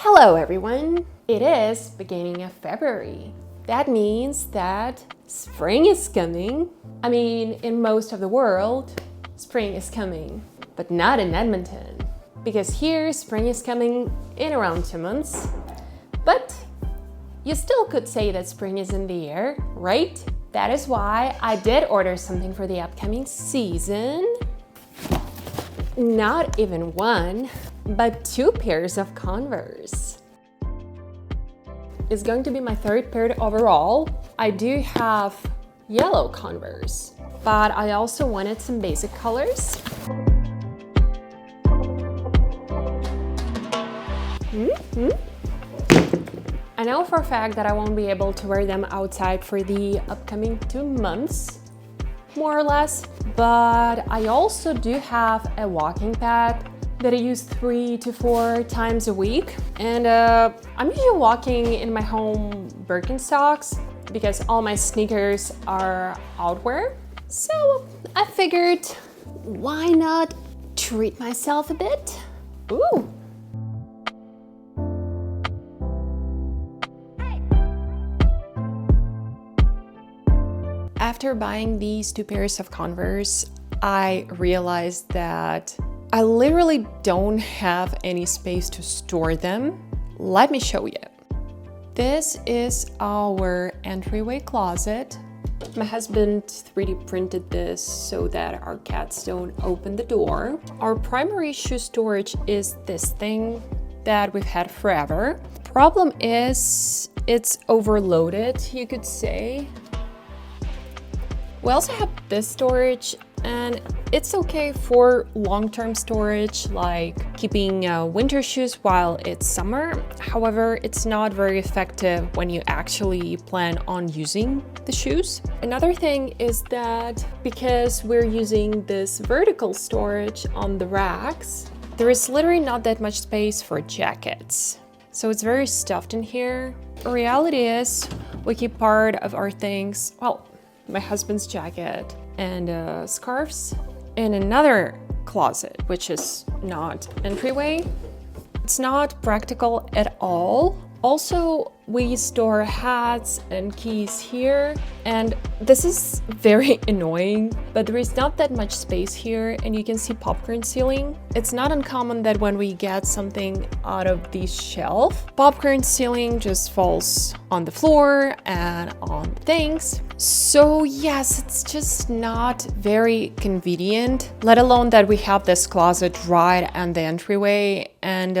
Hello everyone! It is beginning of February. That means that spring is coming. I mean, in most of the world, spring is coming, but not in Edmonton. Because here, spring is coming in around 2 months. But you still could say that spring is in the air, right? That is why I did order something for the upcoming season. Not even one, but 2 pairs of Converse. It's going to be my 3rd pair overall. I do have yellow Converse, but I also wanted some basic colors. I know for a fact that I won't be able to wear them outside for the upcoming 2 months, more or less, but I also do have a walking pad that I use 3 to 4 times a week. And I'm usually walking in my home Birkenstocks because all my sneakers are outwear. So I figured, why not treat myself a bit? Ooh. After buying these 2 pairs of Converse, I realized that I literally don't have any space to store them. Let me show you. This is our entryway closet. My husband 3D printed this so that our cats don't open the door. Our primary shoe storage is this thing that we've had forever. Problem is, it's overloaded, you could say. We also have this storage, and it's okay for long-term storage, like keeping winter shoes while it's summer. However, it's not very effective when you actually plan on using the shoes. Another thing is that because we're using this vertical storage on the racks, there is literally not that much space for jackets. So it's very stuffed in here. The reality is we keep part of our things, well, my husband's jacket and scarves in another closet, which is not entryway. It's not practical at all. Also, we store hats and keys here, and this is very annoying, but there is not that much space here, and you can see popcorn ceiling. It's not uncommon that when we get something out of the shelf, popcorn ceiling just falls on the floor and on things. So yes, it's just not very convenient, let alone that we have this closet right and the entryway, and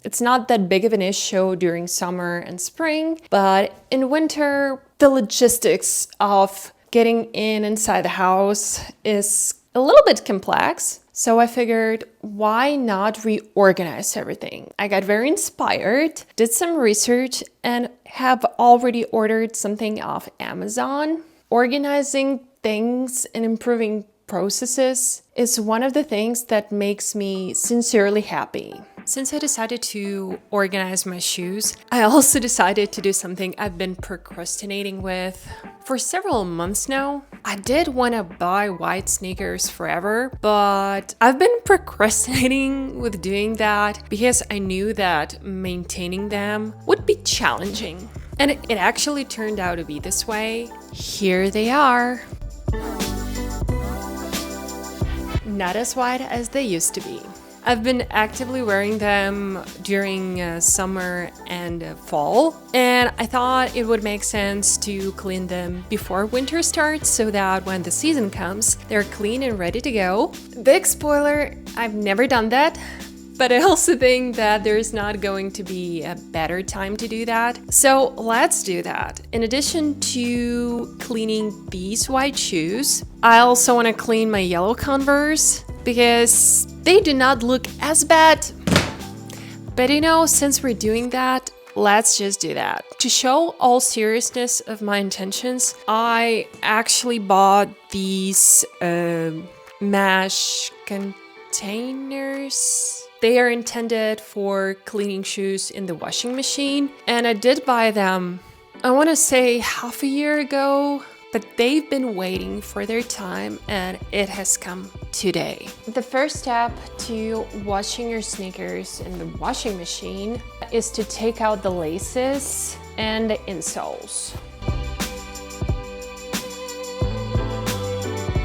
it's not that big of an issue during summer and spring, but in winter, the logistics of getting inside the house is a little bit complex. So I figured, why not reorganize everything? I got very inspired, did some research, and have already ordered something off Amazon. Organizing things and improving processes is one of the things that makes me sincerely happy. Since I decided to organize my shoes, I also decided to do something I've been procrastinating with for several months now. I did want to buy white sneakers forever, but I've been procrastinating with doing that because I knew that maintaining them would be challenging. And it actually turned out to be this way. Here they are. Not as white as they used to be. I've been actively wearing them during summer and fall, and I thought it would make sense to clean them before winter starts so that when the season comes, they're clean and ready to go. Big spoiler, I've never done that, but I also think that there's not going to be a better time to do that. So let's do that. In addition to cleaning these white shoes, I also want to clean my yellow Converse because they do not look as bad. But you know, since we're doing that, let's just do that. To show all seriousness of my intentions, I actually bought these mesh containers. They are intended for cleaning shoes in the washing machine, and I did buy them, I want to say half a year ago, but they've been waiting for their time and it has come today. The first step to washing your sneakers in the washing machine is to take out the laces and the insoles.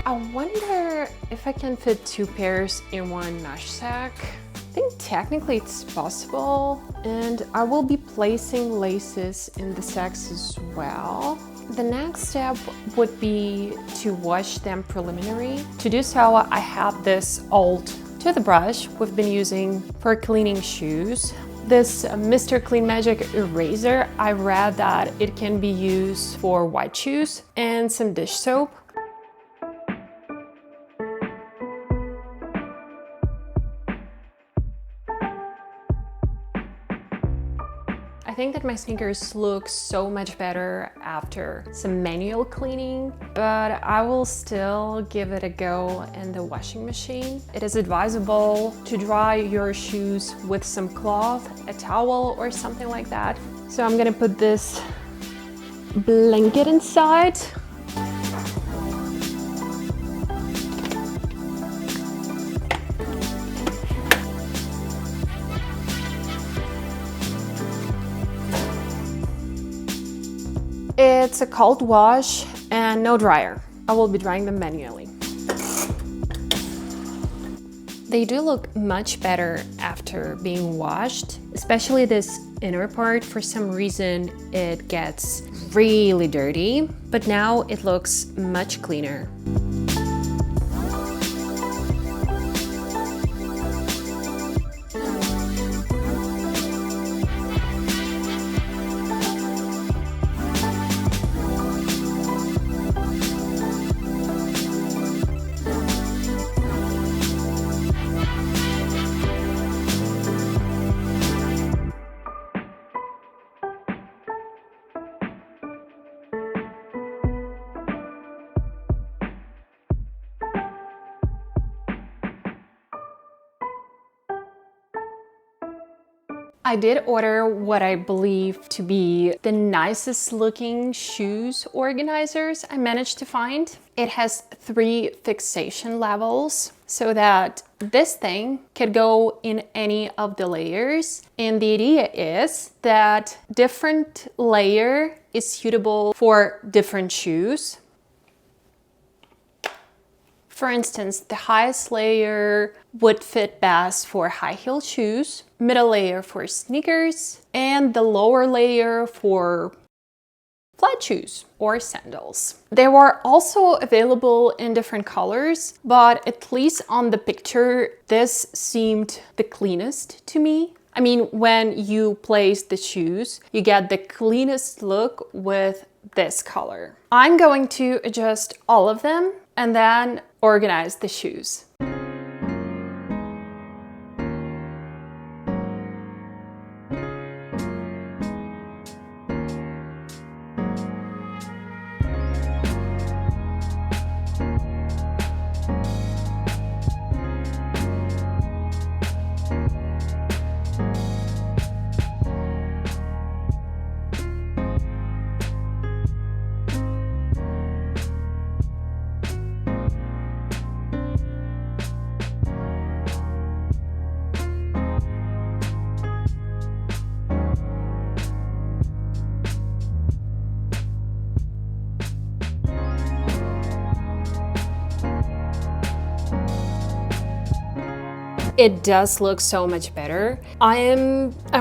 I wonder if I can fit 2 pairs in one mesh sack. I think technically it's possible, and I will be placing laces in the sacks as well. The next step would be to wash them preliminary. To do so, I have this old toothbrush we've been using for cleaning shoes. This Mr. Clean Magic eraser, I read that it can be used for white shoes, and some dish soap. I think that my sneakers look so much better after some manual cleaning, but I will still give it a go in the washing machine. It is advisable to dry your shoes with some cloth, a towel or something like that. So I'm gonna put this blanket inside. It's a cold wash and no dryer. I will be drying them manually. They do look much better after being washed, especially this inner part. For some reason, it gets really dirty, but now it looks much cleaner. I did order what I believe to be the nicest looking shoes organizers I managed to find. It has 3 fixation levels so that this thing could go in any of the layers. And the idea is that different layer is suitable for different shoes. For instance, the highest layer would fit best for high-heel shoes, middle layer for sneakers, and the lower layer for flat shoes or sandals. They were also available in different colors, but at least on the picture, this seemed the cleanest to me. I mean, when you place the shoes, you get the cleanest look with this color. I'm going to adjust all of them and then organize the shoes. It does look so much better. I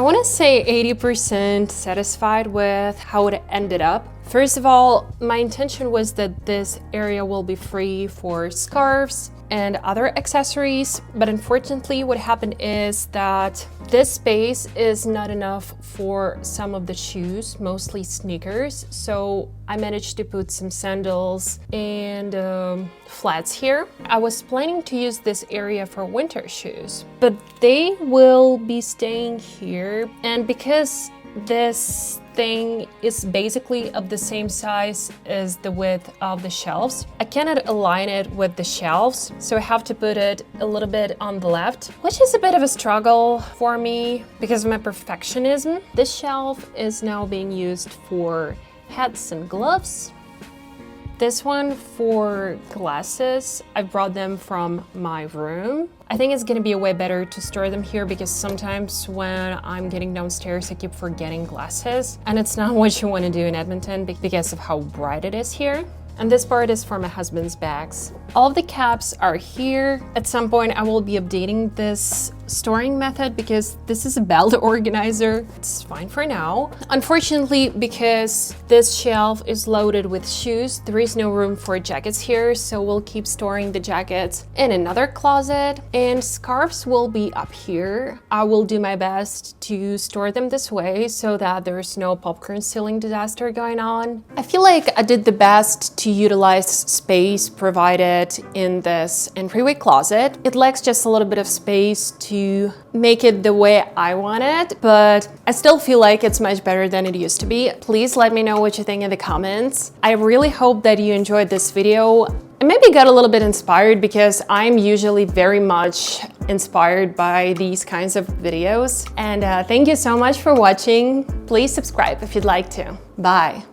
want to say 80% satisfied with how it ended up. First of all, my intention was that this area will be free for scarves and other accessories, but unfortunately what happened is that this space is not enough for some of the shoes, mostly sneakers, so I managed to put some sandals and flats here. I was planning to use this area for winter shoes, but they will be staying here, and because this thing is basically of the same size as the width of the shelves, I cannot align it with the shelves, so I have to put it a little bit on the left, which is a bit of a struggle for me because of my perfectionism. This shelf is now being used for hats and gloves, This one for glasses, I brought them from my room. I think it's gonna be a way better to store them here because sometimes when I'm getting downstairs, I keep forgetting glasses. And it's not what you wanna do in Edmonton because of how bright it is here. And this part is for my husband's bags. All of the caps are here. At some point, I will be updating this storing method because this is a belt organizer. It's fine for now. Unfortunately, because this shelf is loaded with shoes, there is no room for jackets here, so we'll keep storing the jackets in another closet, and scarves will be up here. I will do my best to store them this way so that there's no popcorn ceiling disaster going on. I feel like I did the best to utilize space provided in this entryway closet. It lacks just a little bit of space to make it the way I want it, but I still feel like it's much better than it used to be. Please let me know what you think in the comments. I really hope that you enjoyed this video and maybe got a little bit inspired because I'm usually very much inspired by these kinds of videos. And thank you so much for watching. Please subscribe if you'd like to. Bye.